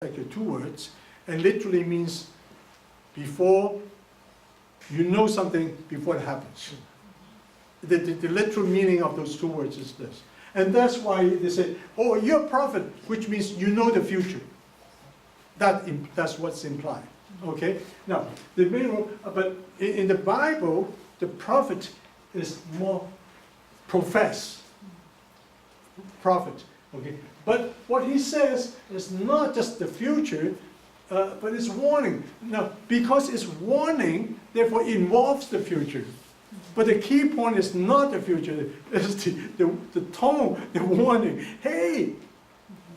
actually two words, and literally means before, you know something before it happens. The literal meaning of those two words is this. And that's why they say, oh, you're a prophet, which means you know the future. That's what's implied. Okay? Now, but in the Bible, the prophet is more profess. Prophet. Okay? But what he says is not just the future, but it's warning. Now, because it's warning, therefore it involves the future. But the key point is not the future, it's the tone, the warning. Hey,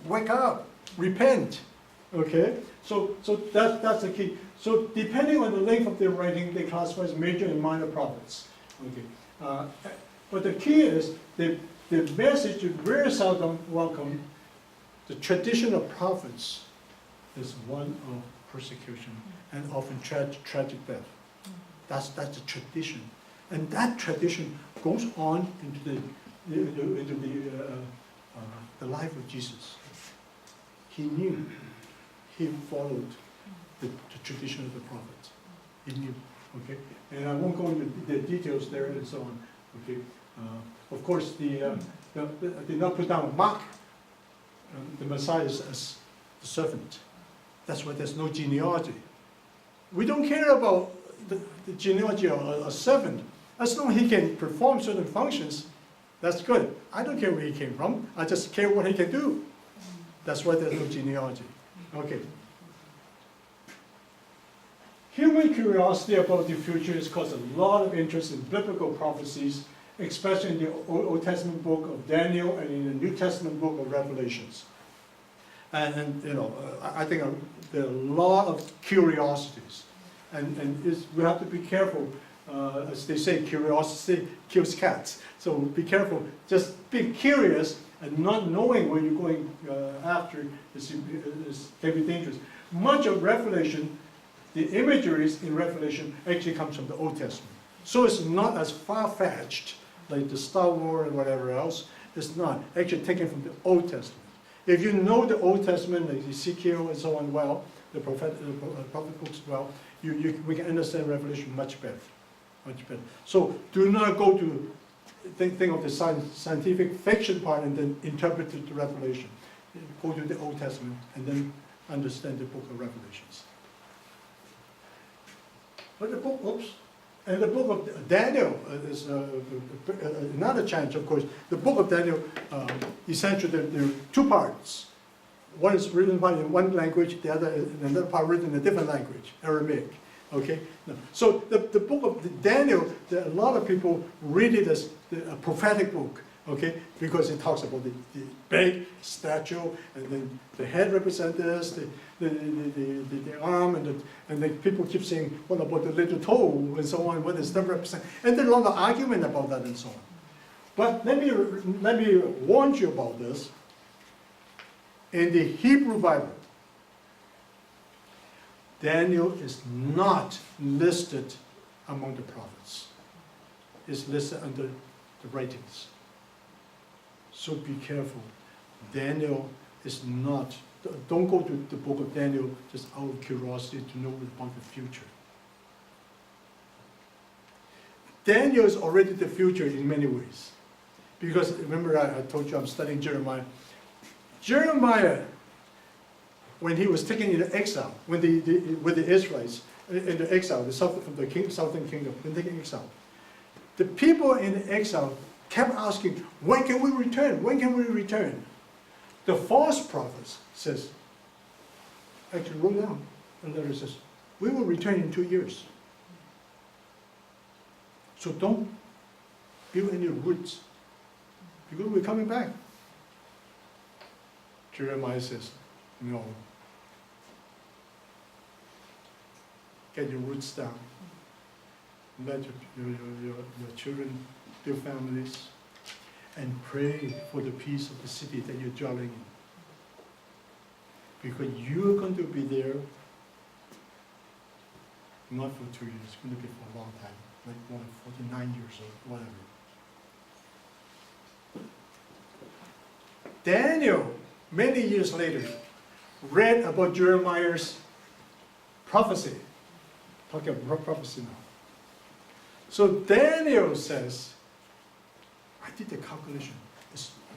wake up, repent. Okay? So that's the key. So depending on the length of their writing, they classify as major and minor prophets. Okay? But the key is the message is very seldom welcome. The tradition of prophets is one of persecution and often tragic death. That's the tradition. And that tradition goes on into the life of Jesus. He knew, he followed the tradition of the prophets. He knew, okay? And I won't go into the details there and so on, okay? Of course, they did not put down Mark, the Messiah as the servant. That's why there's no genealogy. We don't care about the genealogy of a servant. As long as he can perform certain functions, that's good. I don't care where he came from. I just care what he can do. That's why there's no genealogy. Okay. Human curiosity about the future has caused a lot of interest in biblical prophecies, especially in the Old Testament book of Daniel and in the New Testament book of Revelations. And you know, I think there are a lot of curiosities. And we have to be careful. As they say, curiosity kills cats. So be careful. Just being curious and not knowing where you're going after can be dangerous. Much of Revelation, the imageries in Revelation actually comes from the Old Testament. So it's not as far-fetched like the Star Wars and whatever else. It's not actually taken from the Old Testament. If you know the Old Testament, like Ezekiel and so on well, the prophet books well, we can understand Revelation much better. Much better. So do not go to think of the scientific fiction part and then interpret the Revelation. Go to the Old Testament and then understand the book of Revelations. But the book, and the book of Daniel is another challenge, of course. The book of Daniel, essentially there are two parts. One is written in one language, another part written in a different language, Aramaic. Okay, so the book of Daniel, a lot of people read it as a prophetic book, okay, because it talks about the big statue, and then the head represents this, the arm, and then people keep saying, what about the little toe, and so on, what does that represent? And there's a lot of argument about that and so on. But let me warn you about this. In the Hebrew Bible, Daniel is not listed among the prophets. It's listed under the writings. So be careful. Daniel is not, don't go to the book of Daniel just out of curiosity to know about the future. Daniel is already the future in many ways. Because remember I told you I'm studying Jeremiah. Jeremiah, when he was taken into exile, with the Israelites in the exile, the southern kingdom, when taken exile, the people in exile kept asking, when can we return? When can we return? The false prophets says, actually wrote down a letter says, we will return in 2 years. So don't build any roots, because we're coming back. Jeremiah says, no. Get your roots down. Let your children build families and pray for the peace of the city that you're dwelling in. Because you're going to be there not for 2 years, it's going to be for a long time, like more than 49 years or whatever. Daniel, many years later, read about Jeremiah's prophecy. Talking about prophecy now. So Daniel says, I did the calculation.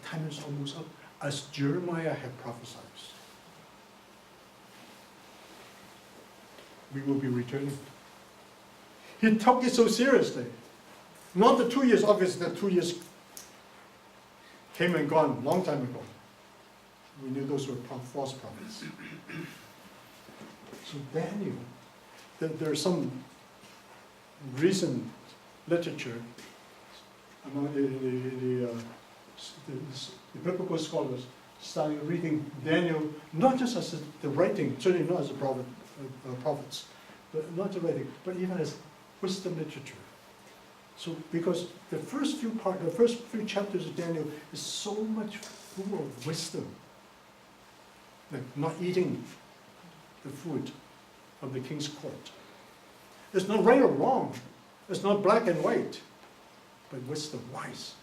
Time is almost up, as Jeremiah had prophesied. We will be returning. He took it so seriously. Not the 2 years, obviously the 2 years came and gone long time ago. We knew those were false prophets. So Daniel, there's some recent literature among the biblical scholars starting reading Daniel, not just as the writing, certainly not as a prophet, prophets, but not the writing, but even as wisdom literature. So because the first few chapters of Daniel is so much full of wisdom, like not eating the food of the king's court. It's not right or wrong. It's not black and white, but wisdom, wise.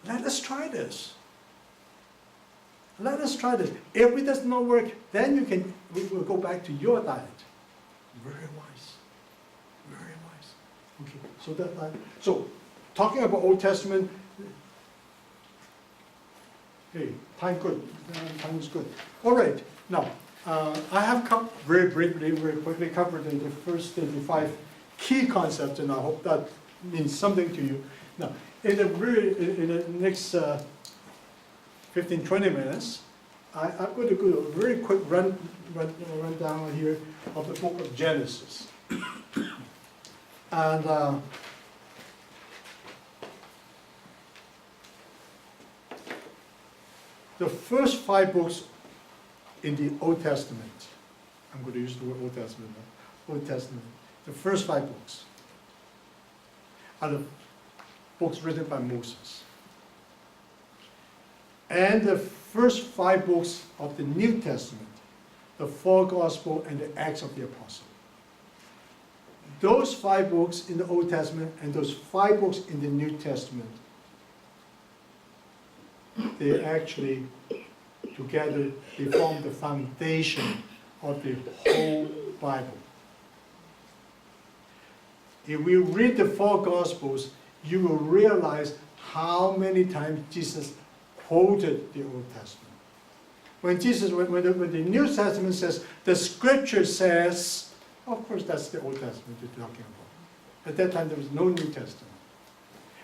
Let us try this. Let us try this. If it does not work, then we will go back to your diet. Very wise. Very wise. Okay, so talking about Old Testament, hey, time is good. All right, now, I have very briefly, very quickly covered the first 35 key concepts, and I hope that means something to you. Now, in the next 15, 20 minutes, I'm going to do a very quick rundown here of the book of Genesis. And the first 5 books in the Old Testament, I'm going to use the word Old Testament now, Old Testament, the first 5 books are the books written by Moses. And the first 5 books of the New Testament, the 4 Gospels and the Acts of the Apostles. Those 5 books in the Old Testament and those 5 books in the New Testament, they actually, together, they form the foundation of the whole Bible. If we read the 4 Gospels, you will realize how many times Jesus quoted the Old Testament. When the New Testament says, the Scripture says, of course that's the Old Testament you're talking about. At that time there was no New Testament.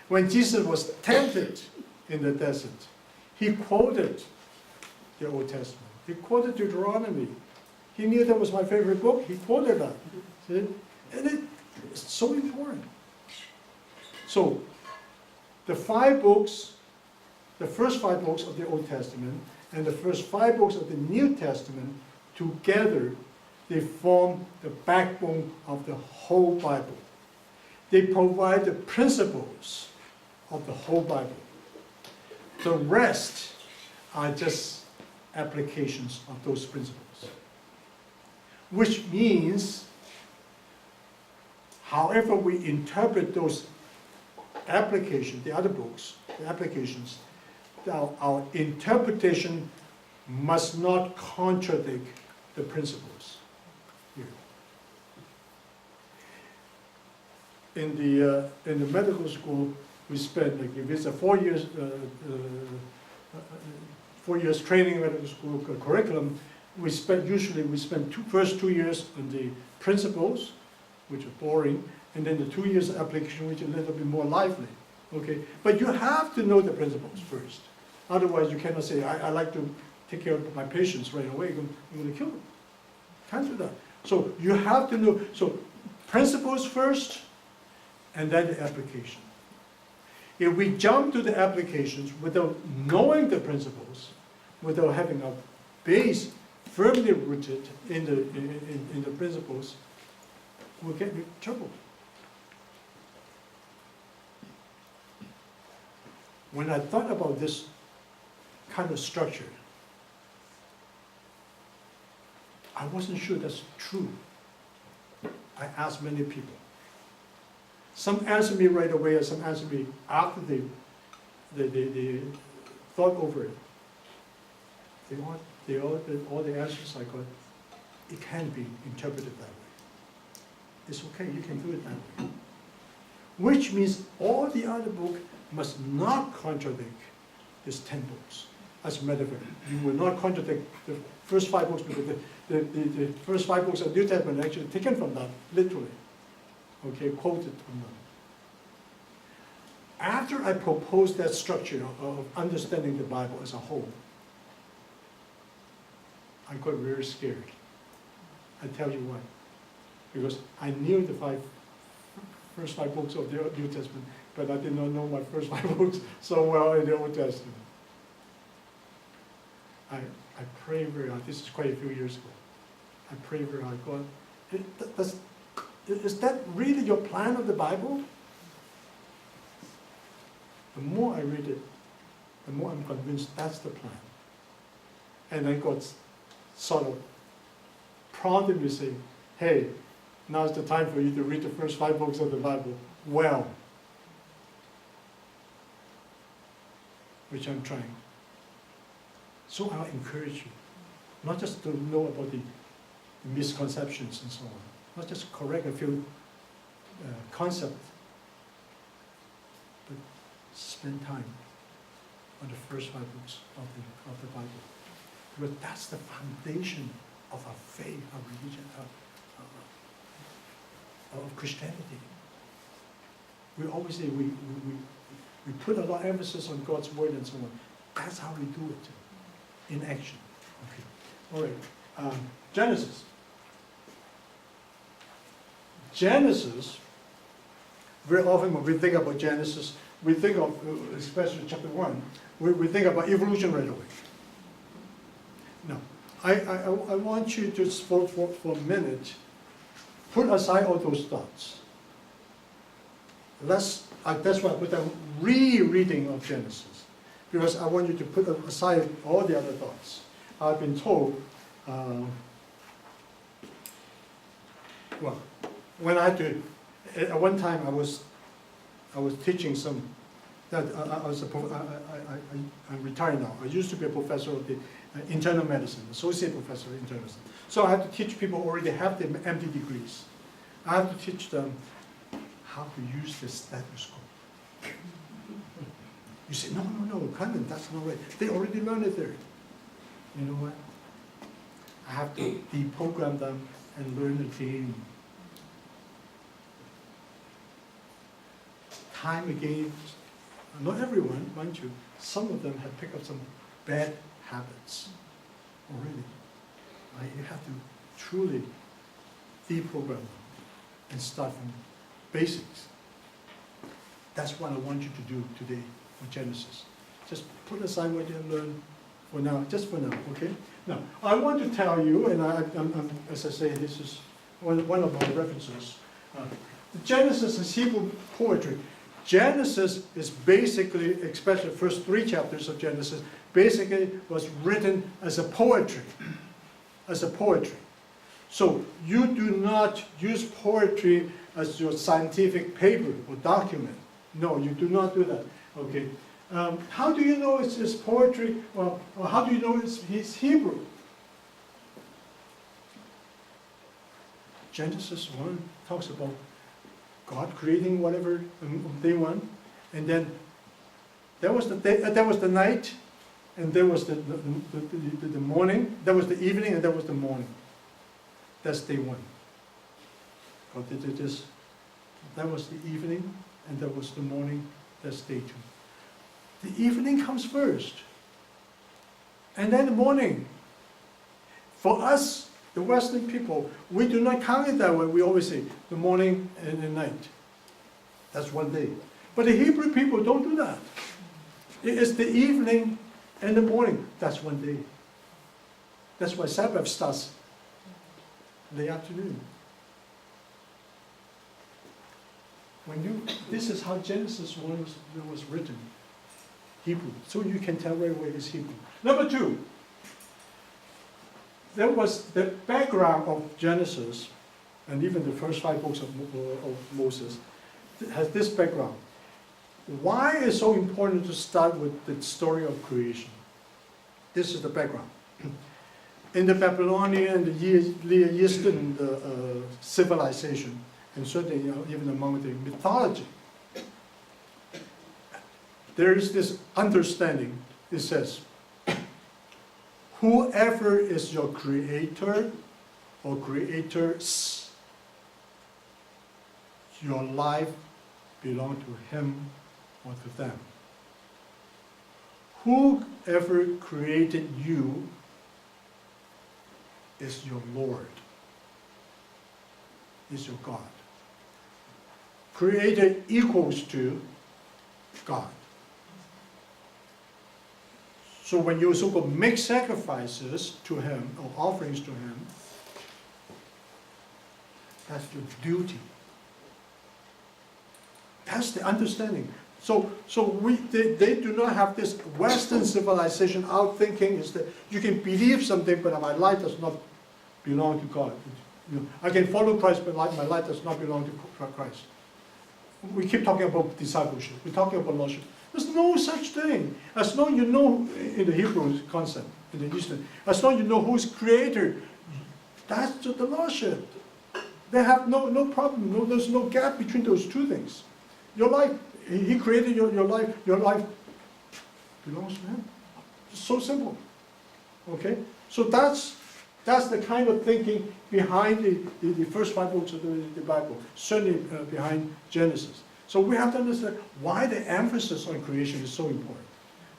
When Jesus was tempted in the desert, he quoted the Old Testament. He quoted Deuteronomy. He knew that was my favorite book. He quoted that. See? And it's so important. So, the 5 books, the first 5 books of the Old Testament and the first 5 books of the New Testament, together, they form the backbone of the whole Bible. They provide the principles of the whole Bible. The rest are just applications of those principles. Which means, however we interpret those applications, the other books, the applications, our interpretation must not contradict the principles here. In the medical school, we spent, like if it's a 4 years 4 years training medical school curriculum, we spend first 2 years on the principles, which are boring, and then the 2 years of application, which is a little bit more lively. Okay, but you have to know the principles first. Otherwise, you cannot say, I like to take care of my patients right away. I'm going to kill them. Can't do that. So you have to know. So principles first, and then the application. If we jump to the applications without knowing the principles, without having a base firmly rooted in the principles, we'll get in trouble. When I thought about this kind of structure, I wasn't sure that's true. I asked many people. Some answered me right away, and some answered me after they thought over it. They all the answers I got, it can be interpreted that way. It's okay, you can do it that way. Which means all the other books must not contradict these 10 books. As a matter of fact, you will not contradict the first 5 books, because the first 5 books of the New Testament are actually taken from that, literally. Okay, quoted from that. After I proposed that structure of understanding the Bible as a whole, I got very scared. I tell you why. Because I knew the first 5 books of the New Testament, but I did not know my first 5 books so well in the Old Testament. I prayed very hard. This is quite a few years ago. I prayed very hard. God, is that really your plan of the Bible? The more I read it, the more I'm convinced that's the plan. And I got sort of prompted me to say, hey, now's the time for you to read the first 5 books of the Bible well. Which I'm trying. So I'll encourage you, not just to know about the misconceptions and so on, not just correct a few concepts, but spend time on the first 5 books of the Bible. Because that's the foundation of our faith, our religion, of Christianity. We always say we put a lot of emphasis on God's word and so on. That's how we do it in action. Okay. All right. Genesis. Genesis, very often when we think about Genesis, we think of, especially chapter 1, we think about evolution right away. Now, I want you to, for a minute, put aside all those thoughts. That's why I put a rereading of Genesis, because I want you to put aside all the other thoughts. I've been told, well, when I had to, at one time I was teaching some, I'm retired now. I used to be a professor of the internal medicine, associate professor of internal medicine. So I had to teach people who already have the MD degrees. I have to teach them how to use the stethoscope. You say, no, Clement, that's not right. They already learned it there. You know what? I have to deprogram them and learn again. Time again. Not everyone, mind you. Some of them have picked up some bad habits already. Right? You have to truly deprogram them and start from basics. That's what I want you to do today with Genesis. Just put aside what you learned for now, just for now, okay? Now, I want to tell you, and as I say, this is one of my references. Genesis is Hebrew poetry. Genesis is basically, especially the first 3 chapters of Genesis, basically was written as a poetry. As a poetry. So you do not use poetry as your scientific paper or document. No, you do not do that. Okay. How do you know it's poetry? Or how do you know it's Hebrew? Genesis 1 talks about God creating whatever on day 1, and then there was the day, there was the night, and there was the morning. There was the evening, and there was the morning. That's day 1. God did this. That was the evening, and there was the morning. That's day 2. The evening comes first, and then the morning. For us, the Western people, we do not count it that way. We always say the morning and the night. That's one day. But the Hebrew people don't do that. It is the evening and the morning. That's one day. That's why Sabbath starts in the afternoon. This is how Genesis 1 was written. Hebrew. So you can tell right away it's Hebrew. Number 2. There was the background of Genesis, and even the first 5 books of Moses, has this background. Why is it so important to start with the story of creation? This is the background. in the Babylonian and the Near Eastern civilization, and certainly even among the mythology, there is this understanding. It says, whoever is your creator or creators, your life belongs to him or to them. Whoever created you is your Lord, is your God. Creator equals to God. So when you so-called make sacrifices to him or offerings to him, that's your duty. That's the understanding. So they do not have this Western civilization out thinking is that you can believe something, but my life does not belong to God. You know, I can follow Christ, but my life does not belong to Christ. We keep talking about discipleship. We're talking about lordship. There's no such thing. As long as you know in the Hebrew concept, in the Eastern, as long as you know who's creator, that's the lordship. They have no problem. There's no gap between those two things. Your life, he created your life belongs to him. It's so simple. Okay? So that's the kind of thinking behind the first 5 books of the Bible, certainly behind Genesis. So we have to understand why the emphasis on creation is so important.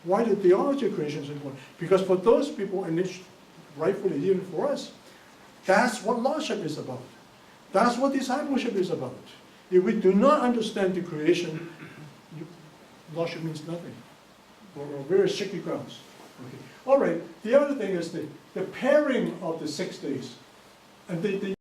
Why the theology of creation is important. Because for those people, and it's rightfully even for us, that's what lordship is about. That's what discipleship is about. If we do not understand the creation, lordship means nothing. Or very shaky grounds. Okay. All right, the other thing is the pairing of the 6 days. And